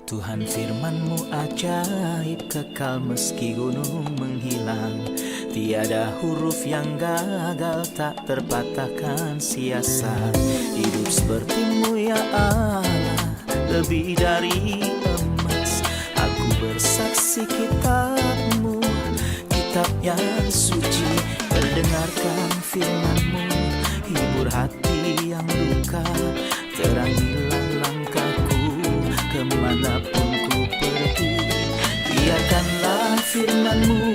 Tuhan firman-Mu ajaib, kekal meski gunung menghilang. Tiada huruf yang gagal, tak terpatahkan siasat. Hidup seperti-Mu ya Allah, lebih dari emas. Aku bersaksi kitab-Mu, kitab yang suci. Terdengarkan firman-Mu, hibur hati yang luka. Terangilah langkahku kemanapun ku pergi. Biarkanlah firman-Mu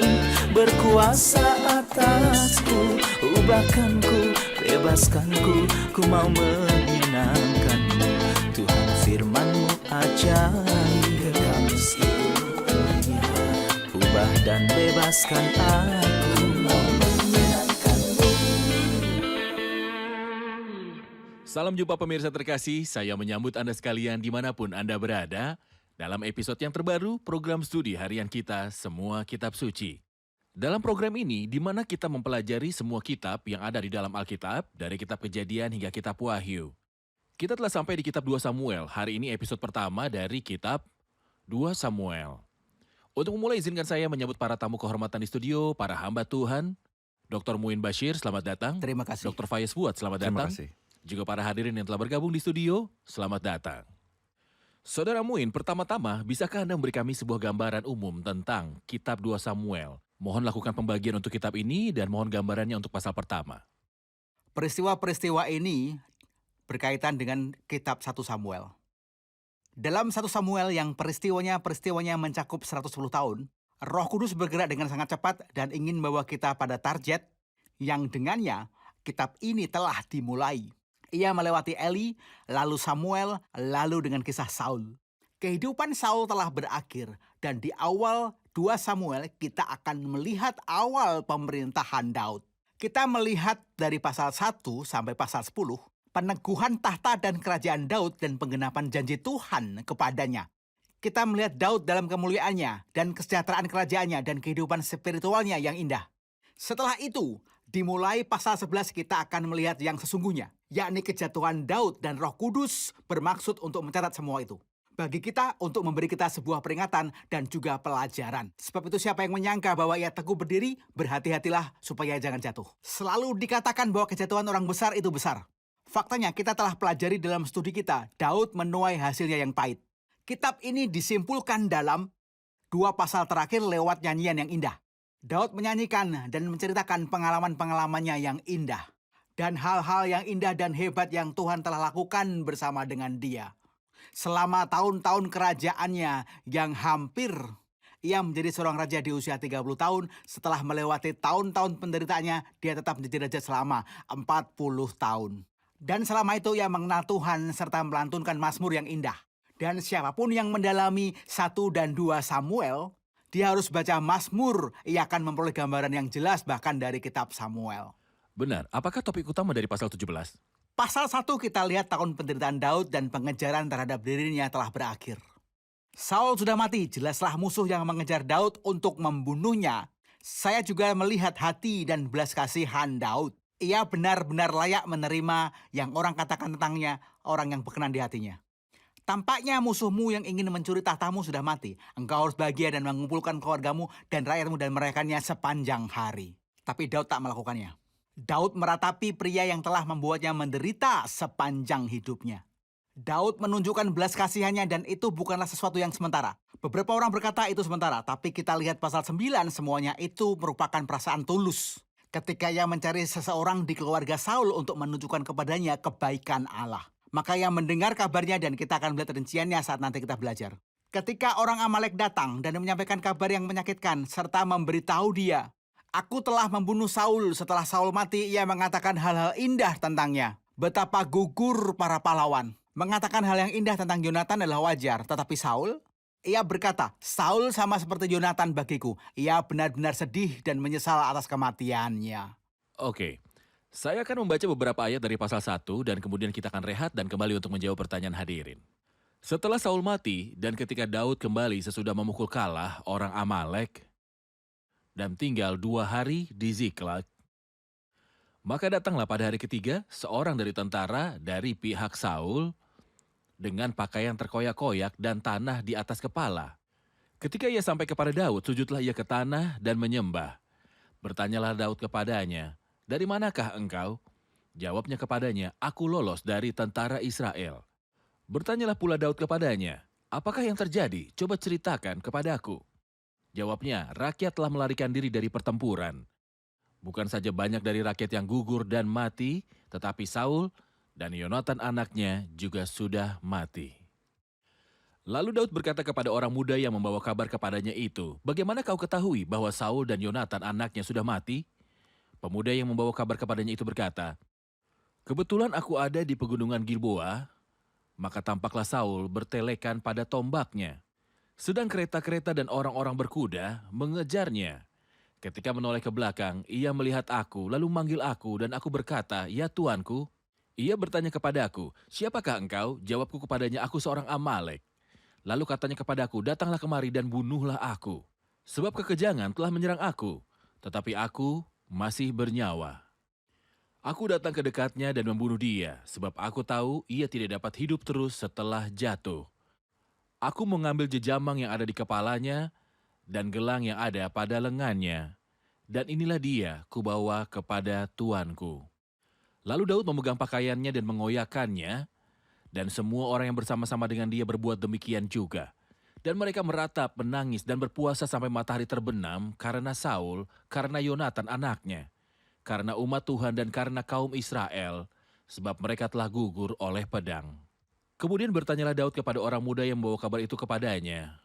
berkuasa atasku. Ubahkanku, bebaskanku, ku mau menyenangkan-Mu. Tuhan firman-Mu ajaib, kekal meski dunia. Ubah dan bebaskan aku, mau menyenangkan-Mu. Salam jumpa pemirsa terkasih, saya menyambut Anda sekalian dimanapun Anda berada dalam episode yang terbaru program studi harian kita Semua Kitab Suci. Dalam program ini, di mana kita mempelajari semua kitab yang ada di dalam Alkitab, dari kitab Kejadian hingga kitab Wahyu. Kita telah sampai di kitab 2 Samuel, hari ini episode pertama dari kitab 2 Samuel. Untuk memulai izinkan saya menyambut para tamu kehormatan di studio, para hamba Tuhan, Dr. Muin Bashir, selamat datang. Terima kasih. Dr. Faiz Fuad, selamat datang. Terima kasih. Juga para hadirin yang telah bergabung di studio, selamat datang. Saudara Muin, pertama-tama, bisakah Anda memberi kami sebuah gambaran umum tentang kitab 2 Samuel? Mohon lakukan pembagian untuk kitab ini dan mohon gambarannya untuk pasal pertama. Peristiwa-peristiwa ini berkaitan dengan kitab 1 Samuel. Dalam 1 Samuel yang peristiwanya mencakup 110 tahun, Roh Kudus bergerak dengan sangat cepat dan ingin membawa kita pada target yang dengannya kitab ini telah dimulai. Ia melewati Eli, lalu Samuel, lalu dengan kisah Saul. Kehidupan Saul telah berakhir dan di awal 2 Samuel kita akan melihat awal pemerintahan Daud. Kita melihat dari pasal 1 sampai pasal 10, peneguhan tahta dan kerajaan Daud dan penggenapan janji Tuhan kepadanya. Kita melihat Daud dalam kemuliaannya dan kesejahteraan kerajaannya dan kehidupan spiritualnya yang indah. Setelah itu, dimulai pasal 11 kita akan melihat yang sesungguhnya, yakni kejatuhan Daud dan Roh Kudus bermaksud untuk mencatat semua itu. Bagi kita untuk memberi kita sebuah peringatan dan juga pelajaran. Sebab itu siapa yang menyangka bahwa ia teguh berdiri, berhati-hatilah supaya jangan jatuh. Selalu dikatakan bahwa kejatuhan orang besar itu besar. Faktanya kita telah pelajari dalam studi kita, Daud menuai hasilnya yang pahit. Kitab ini disimpulkan dalam 2 pasal terakhir lewat nyanyian yang indah. Daud menyanyikan dan menceritakan pengalaman-pengalamannya yang indah. Dan hal-hal yang indah dan hebat yang Tuhan telah lakukan bersama dengan dia. Selama tahun-tahun kerajaannya yang hampir, ia menjadi seorang raja di usia 30 tahun. Setelah melewati tahun-tahun penderitaannya, dia tetap menjadi raja selama 40 tahun. Dan selama itu ia mengenal Tuhan serta melantunkan mazmur yang indah. Dan siapapun yang mendalami 1 dan 2 Samuel, dia harus baca mazmur, ia akan memperoleh gambaran yang jelas bahkan dari kitab Samuel. Benar, apakah topik utama dari pasal 17? Pasal 1 kita lihat tahun penderitaan Daud dan pengejaran terhadap dirinya telah berakhir. Saul sudah mati, jelaslah musuh yang mengejar Daud untuk membunuhnya. Saya juga melihat hati dan belas kasihan Daud. Ia benar-benar layak menerima yang orang katakan tentangnya, orang yang berkenan di hatinya. Tampaknya musuhmu yang ingin mencuri tahtamu sudah mati. Engkau harus bahagia dan mengumpulkan keluargamu dan rakyatmu dan merekaannya sepanjang hari. Tapi Daud tak melakukannya. Daud meratapi pria yang telah membuatnya menderita sepanjang hidupnya. Daud menunjukkan belas kasihannya dan itu bukanlah sesuatu yang sementara. Beberapa orang berkata itu sementara, tapi kita lihat pasal 9 semuanya itu merupakan perasaan tulus. Ketika ia mencari seseorang di keluarga Saul untuk menunjukkan kepadanya kebaikan Allah. Maka ia mendengar kabarnya dan kita akan melihat rinciannya saat nanti kita belajar. Ketika orang Amalek datang dan menyampaikan kabar yang menyakitkan serta memberitahu dia, aku telah membunuh Saul. Setelah Saul mati, ia mengatakan hal-hal indah tentangnya. Betapa gugur para pahlawan. Mengatakan hal yang indah tentang Yonatan adalah wajar. Tetapi Saul, ia berkata, Saul sama seperti Yonatan bagiku. Ia benar-benar sedih dan menyesal atas kematiannya. Oke, saya akan membaca beberapa ayat dari pasal 1 dan kemudian kita akan rehat dan kembali untuk menjawab pertanyaan hadirin. Setelah Saul mati dan ketika Daud kembali sesudah memukul kalah orang Amalek, dan tinggal 2 hari di Ziklag. Maka datanglah pada hari ketiga seorang dari tentara dari pihak Saul dengan pakaian terkoyak-koyak dan tanah di atas kepala. Ketika ia sampai kepada Daud, sujudlah ia ke tanah dan menyembah. Bertanyalah Daud kepadanya, "Dari manakah engkau?" Jawabnya kepadanya, "Aku lolos dari tentara Israel." Bertanyalah pula Daud kepadanya, "Apakah yang terjadi? Coba ceritakan kepadaku." Jawabnya, "Rakyat telah melarikan diri dari pertempuran. Bukan saja banyak dari rakyat yang gugur dan mati, tetapi Saul dan Yonatan anaknya juga sudah mati." Lalu Daud berkata kepada orang muda yang membawa kabar kepadanya itu, "Bagaimana kau ketahui bahwa Saul dan Yonatan anaknya sudah mati?" Pemuda yang membawa kabar kepadanya itu berkata, "Kebetulan aku ada di pegunungan Gilboa, maka tampaklah Saul bertelekan pada tombaknya. Sedang kereta-kereta dan orang-orang berkuda mengejarnya. Ketika menoleh ke belakang, ia melihat aku, lalu manggil aku, dan aku berkata, 'Ya tuanku.' Ia bertanya kepadaku, 'Siapakah engkau?' Jawabku kepadanya, 'Aku seorang Amalek.' Lalu katanya kepadaku, 'Datanglah kemari dan bunuhlah aku. Sebab kekejangan telah menyerang aku, tetapi aku masih bernyawa.' Aku datang ke dekatnya dan membunuh dia, sebab aku tahu ia tidak dapat hidup terus setelah jatuh. Aku mengambil jejamang yang ada di kepalanya dan gelang yang ada pada lengannya. Dan inilah dia kubawa kepada tuanku." Lalu Daud memegang pakaiannya dan mengoyakkannya, dan semua orang yang bersama-sama dengan dia berbuat demikian juga. Dan mereka meratap, menangis, dan berpuasa sampai matahari terbenam karena Saul, karena Yonatan anaknya, karena umat Tuhan dan karena kaum Israel, sebab mereka telah gugur oleh pedang. Kemudian bertanyalah Daud kepada orang muda yang membawa kabar itu kepadanya,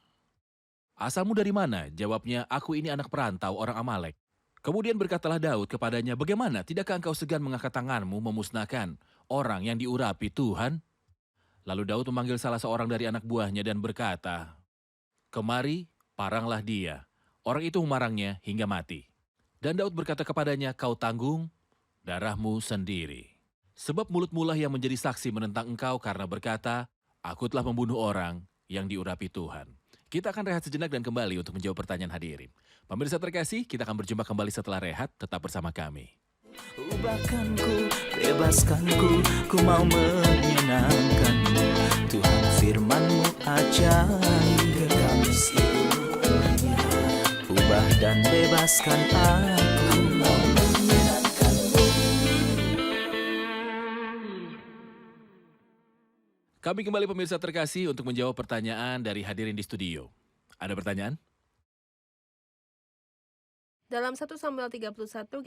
"Asalmu dari mana?" Jawabnya, "Aku ini anak perantau orang Amalek." Kemudian berkatalah Daud kepadanya, "Bagaimana, tidakkah engkau segan mengangkat tanganmu memusnahkan orang yang diurapi Tuhan?" Lalu Daud memanggil salah seorang dari anak buahnya dan berkata, "Kemari, paranglah dia." Orang itu memarangnya hingga mati. Dan Daud berkata kepadanya, "Kau tanggung darahmu sendiri. Sebab mulutmu lah yang menjadi saksi menentang engkau karena berkata, 'Aku telah membunuh orang yang diurapi Tuhan.'" Kita akan rehat sejenak dan kembali untuk menjawab pertanyaan hadirin. Pemirsa terkasih, kita akan berjumpa kembali setelah rehat. Tetap bersama kami. Ubahkanku, bebaskanku, ku mau menyenangkanmu. Tuhan firman-Mu ajaib, kekal meski gunungnya. Ubah dan bebaskan aku, mau menyenangkanmu. Kami kembali pemirsa terkasih untuk menjawab pertanyaan dari hadirin di studio. Ada pertanyaan? Dalam 1 Samuel 31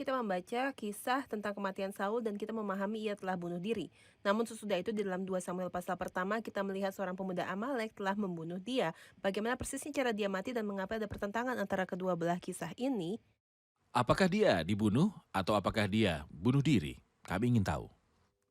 kita membaca kisah tentang kematian Saul dan kita memahami ia telah bunuh diri. Namun sesudah itu di dalam 2 Samuel pasal pertama kita melihat seorang pemuda Amalek telah membunuh dia. Bagaimana persisnya cara dia mati dan mengapa ada pertentangan antara kedua belah kisah ini? Apakah dia dibunuh atau apakah dia bunuh diri? Kami ingin tahu.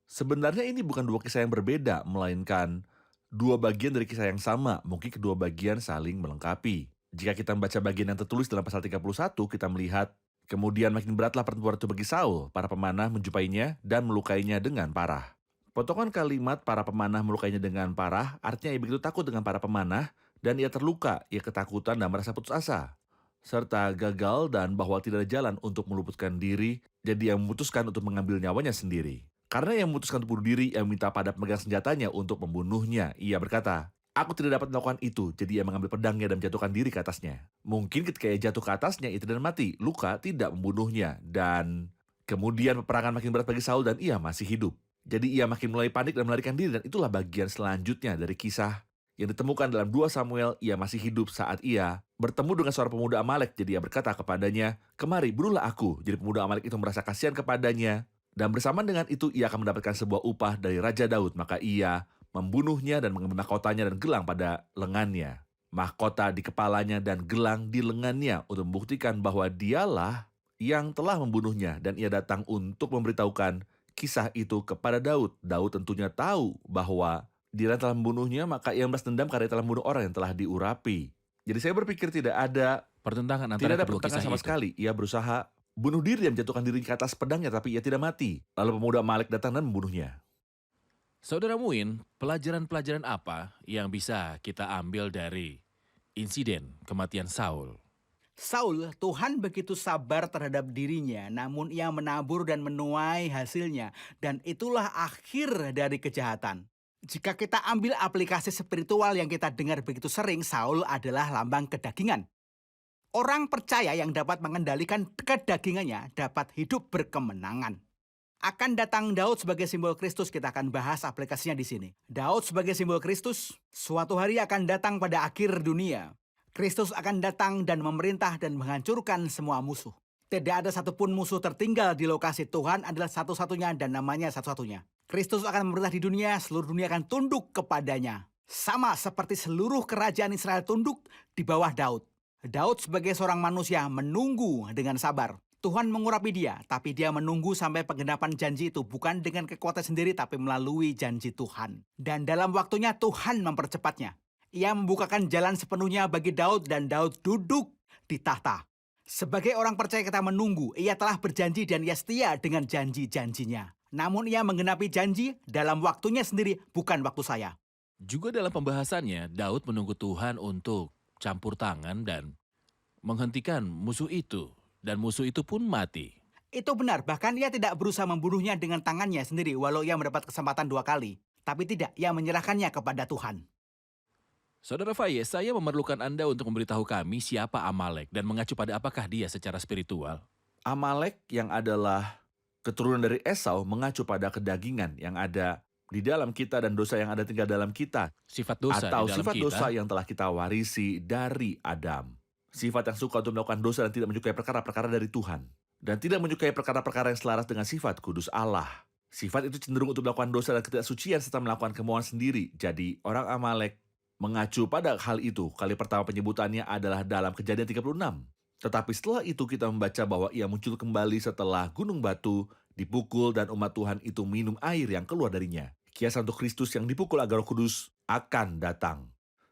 Sebenarnya ini bukan dua kisah yang berbeda, melainkan dua bagian dari kisah yang sama. Mungkin kedua bagian saling melengkapi. Jika kita membaca bagian yang tertulis dalam pasal 31, kita melihat, "Kemudian makin beratlah pertempuran itu bagi Saul. Para pemanah menjumpainya dan melukainya dengan parah." Potongan kalimat "para pemanah melukainya dengan parah" artinya ia begitu takut dengan para pemanah dan ia terluka, ia ketakutan dan merasa putus asa, serta gagal dan bahwa tidak ada jalan untuk meluputkan diri, jadi ia memutuskan untuk mengambil nyawanya sendiri. Karena ia memutuskan untuk bunuh diri, ia meminta pada pemegang senjatanya untuk membunuhnya. Ia berkata, "Aku tidak dapat melakukan itu," jadi ia mengambil pedangnya dan menjatuhkan diri ke atasnya. Mungkin ketika ia jatuh ke atasnya, ia tidak mati. Luka tidak membunuhnya. Dan kemudian peperangan makin berat bagi Saul dan ia masih hidup. Jadi ia makin mulai panik dan melarikan diri, dan itulah bagian selanjutnya dari kisah yang ditemukan dalam 2 Samuel. Ia masih hidup saat ia bertemu dengan seorang pemuda Amalek. Jadi ia berkata kepadanya, "Kemari, bunuhlah aku." Jadi pemuda Amalek itu merasa kasihan kepadanya. Dan bersamaan dengan itu ia akan mendapatkan sebuah upah dari Raja Daud. Maka ia membunuhnya dan mengambil mahkotanya dan gelang pada lengannya. Mahkota di kepalanya dan gelang di lengannya untuk membuktikan bahwa dialah yang telah membunuhnya. Dan ia datang untuk memberitahukan kisah itu kepada Daud. Daud tentunya tahu bahwa dia telah membunuhnya, maka ia membalas dendam karena ia telah membunuh orang yang telah diurapi. Jadi saya berpikir tidak ada Pertentangan antara kedua kisah sama itu. sekali. Ia berusaha bunuh diri dan menjatuhkan diri ke atas pedangnya, tapi ia tidak mati. Lalu pemuda Amalek datang dan membunuhnya. Saudara Muin, pelajaran-pelajaran apa yang bisa kita ambil dari insiden kematian Saul? Saul, Tuhan begitu sabar terhadap dirinya, namun ia menabur dan menuai hasilnya. Dan itulah akhir dari kejahatan. Jika kita ambil aplikasi spiritual yang kita dengar begitu sering, Saul adalah lambang kedagingan. Orang percaya yang dapat mengendalikan kedagingannya dapat hidup berkemenangan. Akan datang Daud sebagai simbol Kristus, kita akan bahas aplikasinya di sini. Daud sebagai simbol Kristus, suatu hari akan datang pada akhir dunia. Kristus akan datang dan memerintah dan menghancurkan semua musuh. Tidak ada satupun musuh tertinggal di lokasi. Tuhan adalah satu-satunya dan namanya satu-satunya. Kristus akan memerintah di dunia, seluruh dunia akan tunduk kepadanya. Sama seperti seluruh kerajaan Israel tunduk di bawah Daud. Daud sebagai seorang manusia menunggu dengan sabar. Tuhan mengurapi dia, tapi dia menunggu sampai penggenapan janji itu bukan dengan kekuatan sendiri, tapi melalui janji Tuhan. Dan dalam waktunya Tuhan mempercepatnya. Ia membukakan jalan sepenuhnya bagi Daud dan Daud duduk di tahta. Sebagai orang percaya kita menunggu, ia telah berjanji dan ia setia dengan janji-janjinya. Namun ia menggenapi janji dalam waktunya sendiri, bukan waktu saya. Juga dalam pembahasannya, Daud menunggu Tuhan untuk campur tangan dan menghentikan musuh itu. Dan musuh itu pun mati. Itu benar, bahkan ia tidak berusaha membunuhnya dengan tangannya sendiri walau ia mendapat kesempatan 2 kali. Tapi tidak, ia menyerahkannya kepada Tuhan. Saudara Fayez, saya memerlukan Anda untuk memberitahu kami siapa Amalek dan mengacu pada apakah dia secara spiritual. Amalek yang adalah keturunan dari Esau mengacu pada kedagingan yang ada di dalam kita dan dosa yang ada tinggal dalam kita. Sifat dosa Atau di dalam sifat kita. dosa yang telah kita warisi dari Adam. Sifat yang suka untuk melakukan dosa dan tidak menyukai perkara-perkara dari Tuhan. Dan tidak menyukai perkara-perkara yang selaras dengan sifat kudus Allah. Sifat itu cenderung untuk melakukan dosa dan ketidaksucian serta melakukan kemauan sendiri. Jadi orang Amalek mengacu pada hal itu. Kali pertama penyebutannya adalah dalam Kejadian 36. Tetapi setelah itu kita membaca bahwa ia muncul kembali setelah gunung batu dipukul dan umat Tuhan itu minum air yang keluar darinya. Kiasan untuk Kristus yang dipukul agar Roh Kudus akan datang.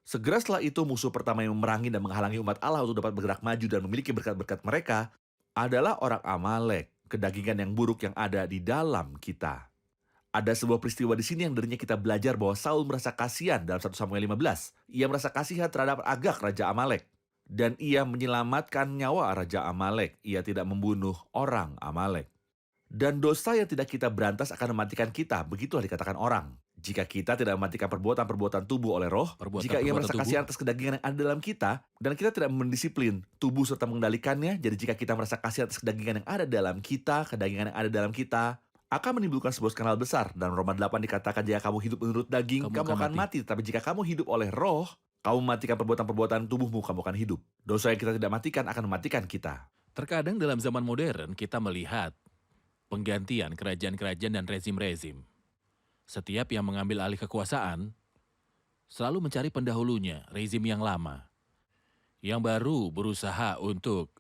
Segera setelah itu musuh pertama yang memerangi dan menghalangi umat Allah untuk dapat bergerak maju dan memiliki berkat-berkat mereka adalah orang Amalek, kedagingan yang buruk yang ada di dalam kita. Ada sebuah peristiwa di sini yang darinya kita belajar bahwa Saul merasa kasihan dalam 1 Samuel 15. Ia merasa kasihan terhadap Agag, Raja Amalek. Dan ia menyelamatkan nyawa Raja Amalek. Ia tidak membunuh orang Amalek. Dan dosa yang tidak kita berantas akan mematikan kita. Begitulah dikatakan orang. Jika kita tidak mematikan perbuatan-perbuatan tubuh oleh roh, jika ia merasa kasihan atas kedagingan yang ada dalam kita, dan kita tidak mendisiplin tubuh serta mengendalikannya, jadi jika kita merasa kasihan atas kedagingan yang ada dalam kita, kedagingan yang ada dalam kita, akan menimbulkan sebuah skandal besar. Dan Roma 8 dikatakan jika kamu hidup menurut daging, kamu akan mati. Tapi jika kamu hidup oleh roh, kamu mematikan perbuatan-perbuatan tubuhmu, kamu akan hidup. Dosa yang kita tidak matikan akan mematikan kita. Terkadang dalam zaman modern kita melihat penggantian kerajaan-kerajaan dan rezim-rezim. Setiap yang mengambil alih kekuasaan selalu mencari pendahulunya, rezim yang lama. Yang baru berusaha untuk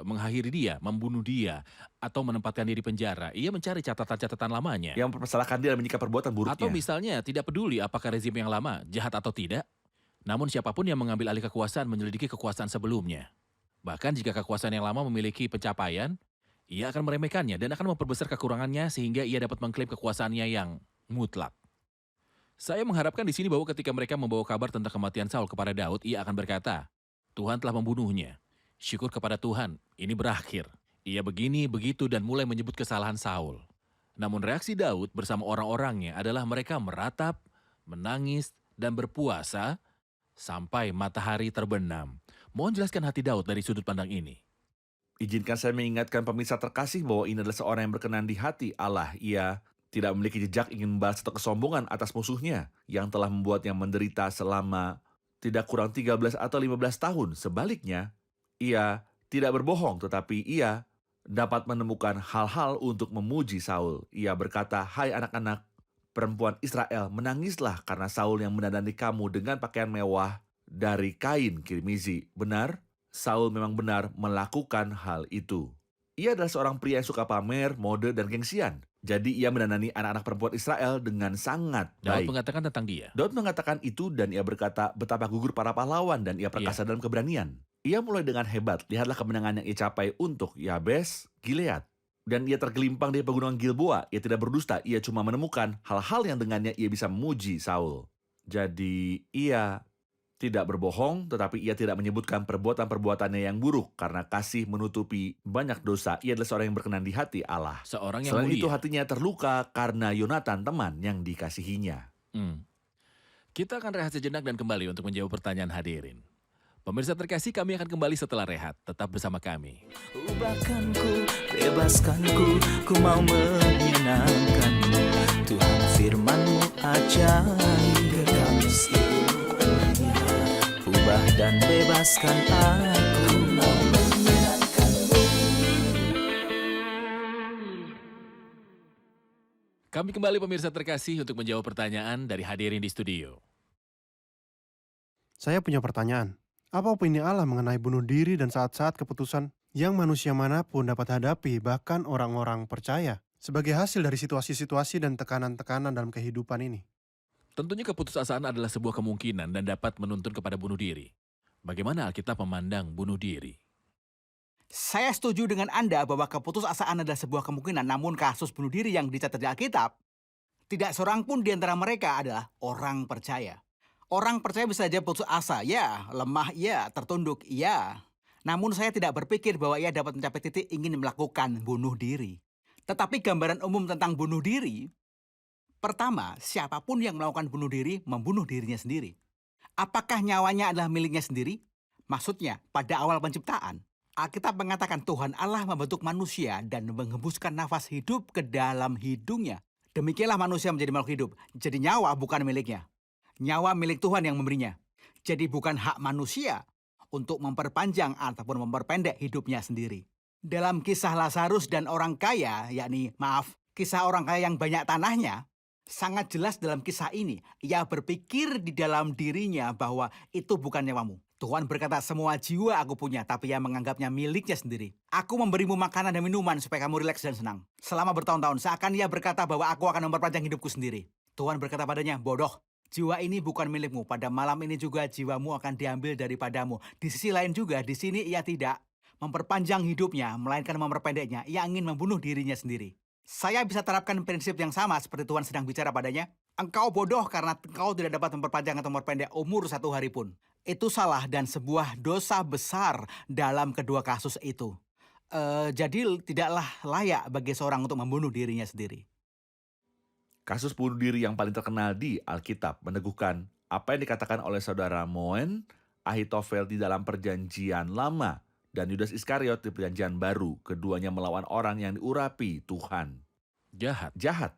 mengakhiri dia, membunuh dia, atau menempatkan dia di penjara. Ia mencari catatan-catatan lamanya. Yang mempermasalahkan dia dan menyikap perbuatan buruknya. Atau misalnya tidak peduli apakah rezim yang lama jahat atau tidak. Namun siapapun yang mengambil alih kekuasaan menyelidiki kekuasaan sebelumnya. Bahkan jika kekuasaan yang lama memiliki pencapaian, ia akan meremehkannya dan akan memperbesar kekurangannya sehingga ia dapat mengklaim kekuasaannya yang mutlak. Saya mengharapkan di sini bahwa ketika mereka membawa kabar tentang kematian Saul kepada Daud, ia akan berkata, Tuhan telah membunuhnya. Syukur kepada Tuhan, ini berakhir. Ia begini, begitu, dan mulai menyebut kesalahan Saul. Namun reaksi Daud bersama orang-orangnya adalah mereka meratap, menangis, dan berpuasa sampai matahari terbenam. Mohon jelaskan hati Daud dari sudut pandang ini. Izinkan saya mengingatkan pemirsa terkasih bahwa ini adalah seorang yang berkenan di hati Allah. Ia tidak memiliki jejak ingin membalas atau kesombongan atas musuhnya yang telah membuatnya menderita selama tidak kurang 13 atau 15 tahun. Sebaliknya, ia tidak berbohong, tetapi ia dapat menemukan hal-hal untuk memuji Saul. Ia berkata, hai anak-anak perempuan Israel, menangislah karena Saul yang mendandani kamu dengan pakaian mewah dari kain kirmizi. Benar, Saul memang benar melakukan hal itu. Ia adalah seorang pria yang suka pamer, mode, dan gengsian. Jadi ia mendandani anak-anak perempuan Israel dengan sangat baik. Daud mengatakan tentang dia. Daud mengatakan itu dan ia berkata betapa gugur para pahlawan dan ia perkasa dalam keberanian. Ia mulai dengan hebat, lihatlah kemenangan yang ia capai untuk Yabes, Gilead. Dan ia tergelimpang di pegunungan Gilboa, ia tidak berdusta, ia cuma menemukan hal-hal yang dengannya ia bisa memuji Saul. Jadi ia tidak berbohong, tetapi ia tidak menyebutkan perbuatan-perbuatannya yang buruk karena kasih menutupi banyak dosa. Ia adalah seorang yang berkenan di hati Allah. Seorang yang Selain mulia. itu hatinya terluka karena Yonatan teman yang dikasihinya. Kita akan rehat sejenak dan kembali untuk menjawab pertanyaan hadirin. Pemirsa terkasih, kami akan kembali setelah rehat. Tetap bersama kami. Ubahkan ku, bebaskan ku mau menyenangkanmu. Tuhan firman-Mu ajaib, kekal seluruhnya. Ubah dan bebaskan aku, mau menyenangkanmu. Kami kembali pemirsa terkasih untuk menjawab pertanyaan dari hadirin di studio. Saya punya pertanyaan. Apa opini Allah mengenai bunuh diri dan saat-saat keputusan yang manusia manapun dapat hadapi, bahkan orang-orang percaya, sebagai hasil dari situasi-situasi dan tekanan-tekanan dalam kehidupan ini? Tentunya keputusasaan adalah sebuah kemungkinan dan dapat menuntun kepada bunuh diri. Bagaimana Alkitab memandang bunuh diri? Saya setuju dengan Anda bahwa keputusasaan adalah sebuah kemungkinan, namun kasus bunuh diri yang dicatat di Alkitab, tidak seorang pun di antara mereka adalah orang percaya. Orang percaya bisa saja putus asa, ya, lemah, ya, tertunduk, ya. Namun saya tidak berpikir bahwa ia dapat mencapai titik ingin melakukan bunuh diri. Tetapi gambaran umum tentang bunuh diri, pertama, siapapun yang melakukan bunuh diri membunuh dirinya sendiri. Apakah nyawanya adalah miliknya sendiri? Maksudnya, pada awal penciptaan, Alkitab mengatakan Tuhan Allah membentuk manusia dan menghembuskan nafas hidup ke dalam hidungnya. Demikianlah manusia menjadi makhluk hidup. Jadi nyawa bukan miliknya. Nyawa milik Tuhan yang memberinya. Jadi bukan hak manusia untuk memperpanjang ataupun memperpendek hidupnya sendiri. Dalam kisah Lazarus dan orang kaya, kisah orang kaya yang banyak tanahnya, sangat jelas dalam kisah ini, ia berpikir di dalam dirinya bahwa itu bukan nyawamu. Tuhan berkata, semua jiwa aku punya, tapi ia menganggapnya miliknya sendiri. Aku memberimu makanan dan minuman supaya kamu rileks dan senang. Selama bertahun-tahun, seakan ia berkata bahwa aku akan memperpanjang hidupku sendiri. Tuhan berkata padanya, bodoh. Jiwa ini bukan milikmu. Pada malam ini juga jiwamu akan diambil daripadamu. Di sisi lain juga, di sini ia tidak memperpanjang hidupnya, melainkan memperpendeknya. Ia ingin membunuh dirinya sendiri. Saya bisa terapkan prinsip yang sama seperti Tuhan sedang bicara padanya. Engkau bodoh karena engkau tidak dapat memperpanjang atau memperpendek umur 1 hari pun. Itu salah dan sebuah dosa besar dalam kedua kasus itu. Jadi tidaklah layak bagi seorang untuk membunuh dirinya sendiri. Kasus bunuh diri yang paling terkenal di Alkitab meneguhkan apa yang dikatakan oleh saudara Moen, Ahitofel di dalam perjanjian lama, dan Yudas Iskariot di perjanjian baru. Keduanya melawan orang yang diurapi Tuhan. Jahat.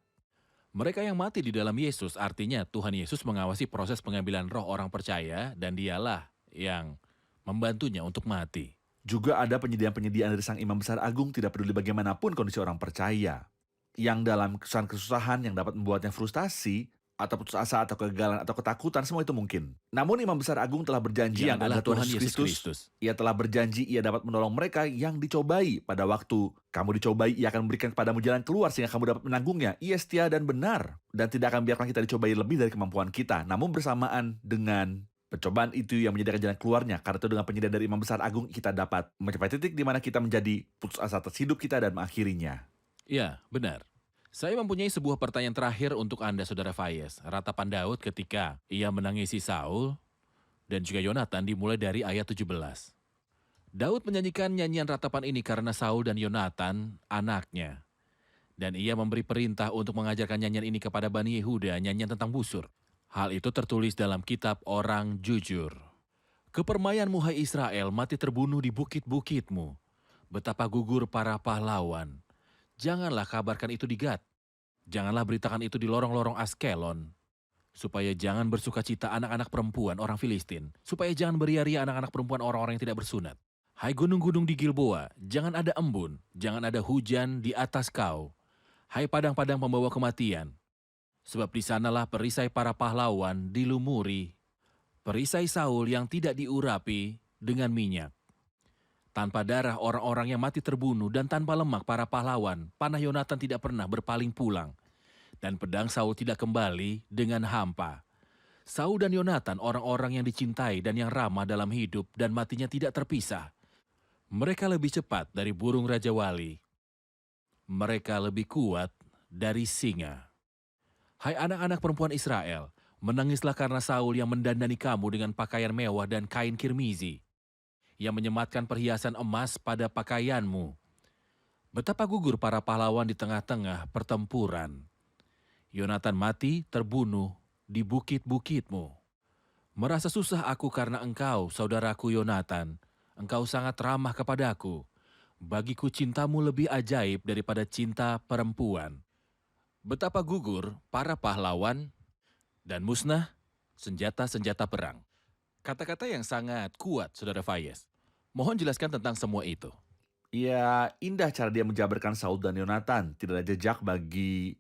Mereka yang mati di dalam Yesus, artinya Tuhan Yesus mengawasi proses pengambilan roh orang percaya dan dialah yang membantunya untuk mati. Juga ada penyediaan-penyediaan dari Sang Imam Besar Agung tidak peduli bagaimanapun kondisi orang percaya. Yang dalam kesusahan-kesusahan yang dapat membuatnya frustasi, atau putus asa, atau kegagalan, atau ketakutan, semua itu mungkin. Namun Imam Besar Agung telah berjanji yang adalah Tuhan Yesus Kristus. Ia telah berjanji ia dapat menolong mereka yang dicobai. Pada waktu kamu dicobai, ia akan memberikan kepadamu jalan keluar sehingga kamu dapat menanggungnya. Ia setia dan benar, dan tidak akan biarkan kita dicobai lebih dari kemampuan kita. Namun bersamaan dengan percobaan itu yang menyediakan jalan keluarnya. Karena itu dengan penyediaan dari Imam Besar Agung, kita dapat mencapai titik di mana kita menjadi putus asa atas hidup kita dan mengakhirinya. Ya, benar. Saya mempunyai sebuah pertanyaan terakhir untuk Anda, Saudara Fayez. Ratapan Daud ketika ia menangisi Saul dan juga Yonatan dimulai dari ayat 17. Daud menyanyikan nyanyian ratapan ini karena Saul dan Yonatan anaknya. Dan ia memberi perintah untuk mengajarkan nyanyian ini kepada Bani Yehuda, nyanyian tentang busur. Hal itu tertulis dalam kitab Orang Jujur. Kepermayanmu, hai Israel, mati terbunuh di bukit-bukitmu. Betapa gugur para pahlawan. Janganlah kabarkan itu di Gat. Janganlah beritakan itu di lorong-lorong Askelon. Supaya jangan bersuka cita anak-anak perempuan orang Filistin. Supaya jangan beria-ria anak-anak perempuan orang-orang yang tidak bersunat. Hai gunung-gunung di Gilboa, jangan ada embun, jangan ada hujan di atas kau. Hai padang-padang pembawa kematian. Sebab di sanalah perisai para pahlawan dilumuri. Perisai Saul yang tidak diurapi dengan minyak. Tanpa darah orang-orang yang mati terbunuh dan tanpa lemak para pahlawan, panah Yonatan tidak pernah berpaling pulang. Dan pedang Saul tidak kembali dengan hampa. Saul dan Yonatan orang-orang yang dicintai dan yang ramah dalam hidup dan matinya tidak terpisah. Mereka lebih cepat dari burung Raja Wali. Mereka lebih kuat dari singa. Hai anak-anak perempuan Israel, menangislah karena Saul yang mendandani kamu dengan pakaian mewah dan kain kirmizi. Yang menyematkan perhiasan emas pada pakaianmu. Betapa gugur para pahlawan di tengah-tengah pertempuran. Yonatan mati terbunuh di bukit-bukitmu. Merasa susah aku karena engkau, saudaraku Yonatan. Engkau sangat ramah kepadaku. Bagiku cintamu lebih ajaib daripada cinta perempuan. Betapa gugur para pahlawan dan musnah senjata-senjata perang. Kata-kata yang sangat kuat, Saudara Fayez. Mohon jelaskan tentang semua itu. Ya, indah cara dia menjabarkan Saul dan Yonatan. Tidak ada jejak bagi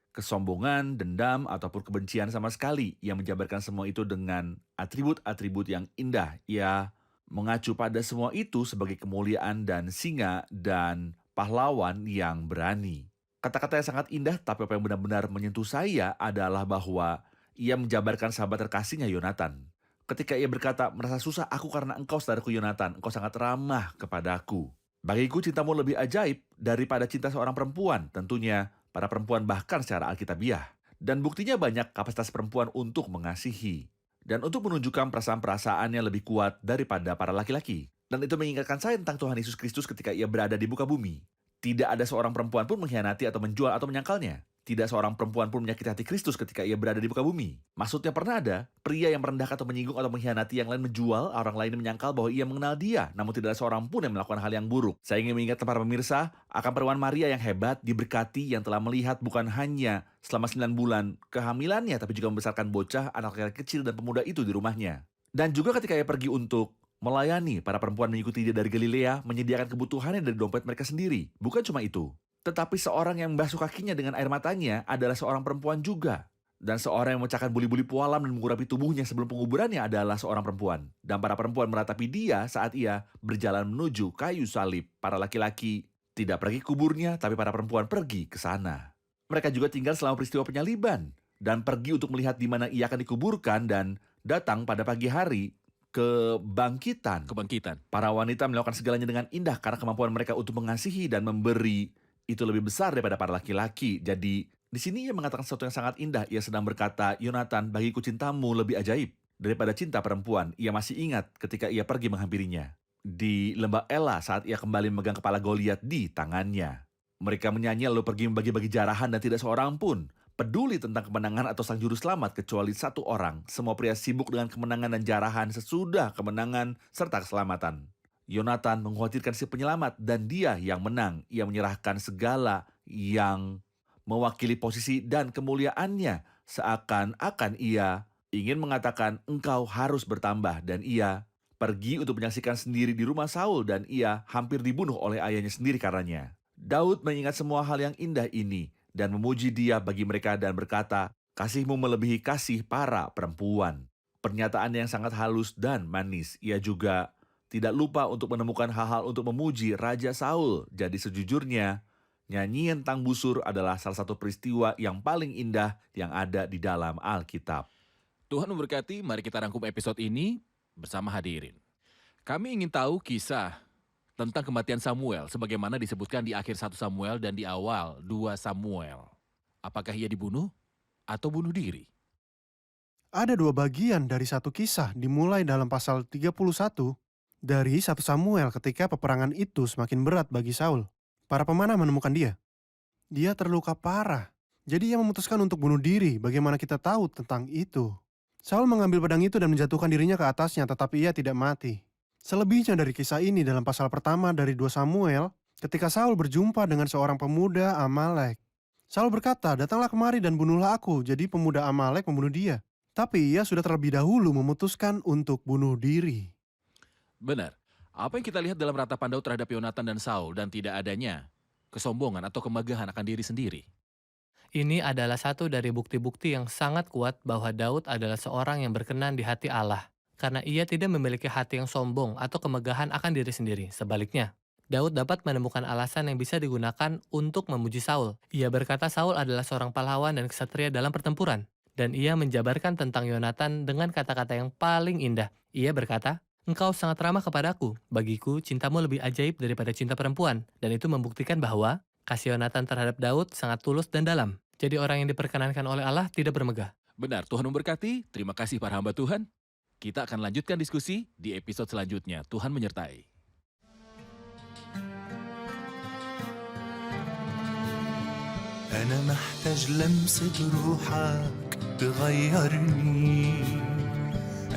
kesombongan, dendam, ataupun kebencian sama sekali. Ia menjabarkan semua itu dengan atribut-atribut yang indah. Ia mengacu pada semua itu sebagai kemuliaan dan singa dan pahlawan yang berani. Kata-kata yang sangat indah, tapi apa yang benar-benar menyentuh saya adalah bahwa ia menjabarkan sahabat terkasihnya Yonatan. Ketika ia berkata, merasa susah aku karena engkau saudaraku Yonatan, engkau sangat ramah kepadaku. Bagiku cintamu lebih ajaib daripada cinta seorang perempuan, tentunya para perempuan bahkan secara alkitabiah. Dan buktinya banyak kapasitas perempuan untuk mengasihi. Dan untuk menunjukkan perasaan-perasaan yang lebih kuat daripada para laki-laki. Dan itu mengingatkan saya tentang Tuhan Yesus Kristus ketika ia berada di muka bumi. Tidak ada seorang perempuan pun mengkhianati atau menjual atau menyangkalnya. Tidak seorang perempuan pun menyakiti hati Kristus ketika ia berada di muka bumi. Maksudnya pernah ada pria yang merendahkan atau menyinggung atau mengkhianati yang lain, menjual orang lain menyangkal bahwa ia mengenal dia. Namun tidak ada seorang pun yang melakukan hal yang buruk. Saya ingin mengingatkan para pemirsa akan perempuan Maria yang hebat, diberkati, yang telah melihat bukan hanya selama 9 bulan kehamilannya, tapi juga membesarkan bocah, anak laki-laki kecil dan pemuda itu di rumahnya. Dan juga ketika ia pergi untuk melayani para perempuan mengikuti dia dari Galilea, menyediakan kebutuhannya dari dompet mereka sendiri. Bukan cuma itu, tetapi seorang yang membasuh kakinya dengan air matanya adalah seorang perempuan juga. Dan seorang yang memecahkan buli-buli pualam dan mengurapi tubuhnya sebelum penguburannya adalah seorang perempuan. Dan para perempuan meratapi dia saat ia berjalan menuju kayu salib. Para laki-laki tidak pergi kuburnya, tapi para perempuan pergi ke sana. Mereka juga tinggal selama peristiwa penyaliban. Dan pergi untuk melihat di mana ia akan dikuburkan dan datang pada pagi hari kebangkitan. Para wanita melakukan segalanya dengan indah karena kemampuan mereka untuk mengasihi dan memberi itu lebih besar daripada para laki-laki. Jadi, di sini ia mengatakan sesuatu yang sangat indah. Ia sedang berkata, Yonatan, bagiku cintamu lebih ajaib daripada cinta perempuan. Ia masih ingat ketika ia pergi menghampirinya di lembah Ela saat ia kembali memegang kepala Goliat di tangannya. Mereka menyanyi lalu pergi membagi-bagi jarahan dan tidak seorang pun peduli tentang kemenangan atau sang juru selamat kecuali satu orang. Semua pria sibuk dengan kemenangan dan jarahan sesudah kemenangan serta keselamatan. Yonatan mengkhawatirkan si penyelamat dan dia yang menang. Ia menyerahkan segala yang mewakili posisi dan kemuliaannya. Seakan-akan ia ingin mengatakan engkau harus bertambah. Dan ia pergi untuk menyaksikan sendiri di rumah Saul dan ia hampir dibunuh oleh ayahnya sendiri karenanya. Daud mengingat semua hal yang indah ini dan memuji dia bagi mereka dan berkata, kasihmu melebihi kasih para perempuan. Pernyataan yang sangat halus dan manis. Ia juga tidak lupa untuk menemukan hal-hal untuk memuji Raja Saul. Jadi sejujurnya, nyanyian tentang busur adalah salah satu peristiwa yang paling indah yang ada di dalam Alkitab. Tuhan memberkati, mari kita rangkum episode ini bersama hadirin. Kami ingin tahu kisah tentang kematian Samuel, sebagaimana disebutkan di akhir 1 Samuel dan di awal 2 Samuel. Apakah ia dibunuh atau bunuh diri? Ada 2 bagian dari satu kisah dimulai dalam pasal 31 dari 1 Samuel ketika peperangan itu semakin berat bagi Saul. Para pemanah menemukan dia. Dia terluka parah. Jadi ia memutuskan untuk bunuh diri. Bagaimana kita tahu tentang itu? Saul mengambil pedang itu dan menjatuhkan dirinya ke atasnya, tetapi ia tidak mati. Selebihnya dari kisah ini dalam pasal pertama dari 2 Samuel, ketika Saul berjumpa dengan seorang pemuda Amalek. Saul berkata, datanglah kemari dan bunuhlah aku. Jadi pemuda Amalek membunuh dia. Tapi ia sudah terlebih dahulu memutuskan untuk bunuh diri. Benar. Apa yang kita lihat dalam ratapan Daud terhadap Yonatan dan Saul dan tidak adanya kesombongan atau kemegahan akan diri sendiri. Ini adalah satu dari bukti-bukti yang sangat kuat bahwa Daud adalah seorang yang berkenan di hati Allah. Karena ia tidak memiliki hati yang sombong atau kemegahan akan diri sendiri. Sebaliknya, Daud dapat menemukan alasan yang bisa digunakan untuk memuji Saul. Ia berkata Saul adalah seorang pahlawan dan ksatria dalam pertempuran. Dan ia menjabarkan tentang Yonatan dengan kata-kata yang paling indah. Ia berkata, engkau sangat ramah kepadaku. Bagiku, cintamu lebih ajaib daripada cinta perempuan. Dan itu membuktikan bahwa kasih Yonatan terhadap Daud sangat tulus dan dalam. Jadi orang yang diperkenankan oleh Allah tidak bermegah. Benar, Tuhan memberkati. Terima kasih para hamba Tuhan. Kita akan lanjutkan diskusi di episode selanjutnya. Tuhan menyertai. أنا محتاج لمسة روحك تغيرني.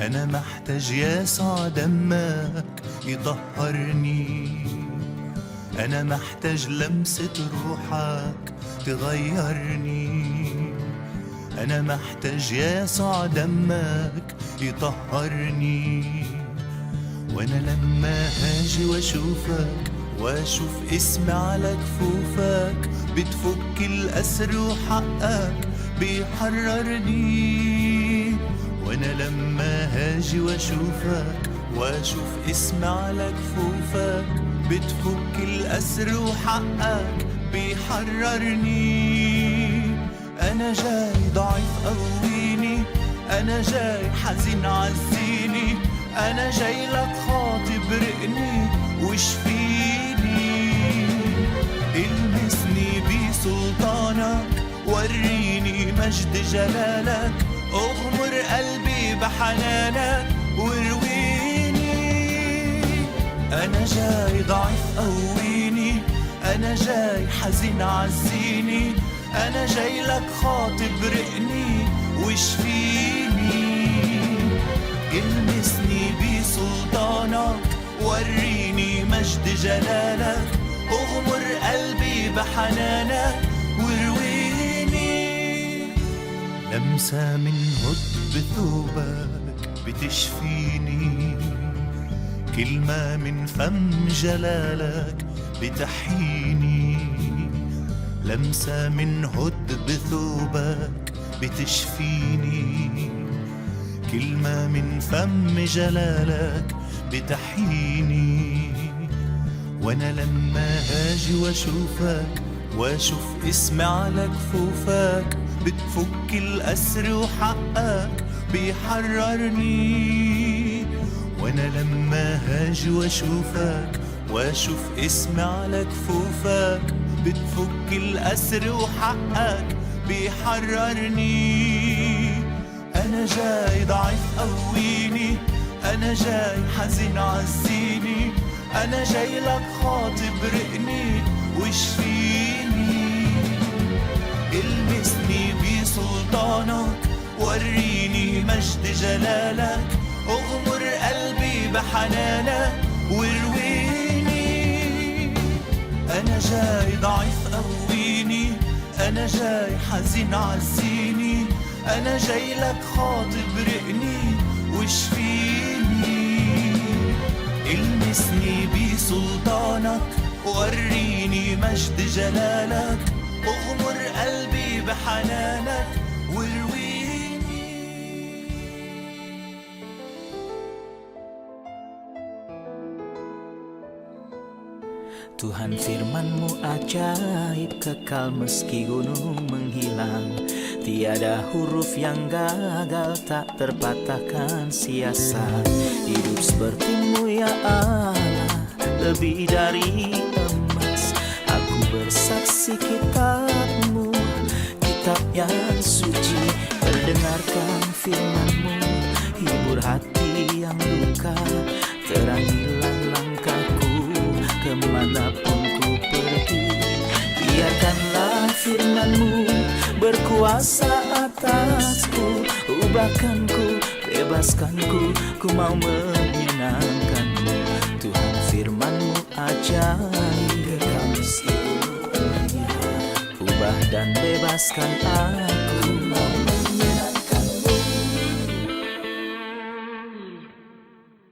أنا محتاج يسوع دمك يطهرني. أنا محتاج لمسة روحك تغيرني. أنا محتاج يسوع دمك يطهرني. وأنا لما هاجي واشوف اسمي على كفوفك بتفك الأسر وحقك بيحررني. وأنا لما هاجي واشوف اسمي على كفوفك بتفك الأسر وحقك بيحررني. أنا جاي ضعيف قويني. أنا جاي حزين عزيني. أنا جاي لك خاطي برقني وشفيني. المسني بسلطانك وريني مجد جلالك. اغمر قلبي بحنانك وارويني. أنا جاي ضعيف قويني. أنا جاي حزين عزيني. أنا جاي لك خاطي برقني وشفيني. المسني بسلطانك وريني مجد جلالك. اغمر قلبي بحنانك وارويني. لمسة من هد ثوبك بتشفيني. كلمة من فم جلالك بتحييني. لمسة من هد بثوبك بتشفيني. كلمة من فم جلالك بتحييني. وأنا لما هاجي واشوف اسمي على كفوفك بتفك الأسر وحقك بيحررني. وأنا لما هاجي واشوف اسمي على كفوفك بتفك الأسر وحقك بيحررني. أنا جاي ضعيف قويني. أنا جاي حزين عزيني. أنا جاي لك خاطي برقني وشفيني. المسني بسلطانك وريني مجد جلالك. اغمر قلبي بحنانك وارويني. أنا جاي ضعيف قويني. أنا جاي حزين عزيني. أنا جاي لك خاطي برقني وشفيني. المسني بسلطانك وريني مجد جلالك. اغمر قلبي بحنانك وارويني. Tuhan, firman-Mu ajaib, kekal meski gunung menghilang. Tiada huruf yang gagal, tak terpatahkan siasat. Hidup seperti-Mu ya Allah, lebih dari emas. Aku bersaksi kitab-Mu, kitab yang suci. Mendengarkan firman-Mu, hibur hati yang luka. Terangilah langkahku kemanapun ku pergi. Biarkanlah firman-Mu berkuasa atasku. Ubahkanku, bebaskanku, ku mau menyenangkan-Mu. Tuhan, firman-Mu ajaib, ubah dan bebaskan aku.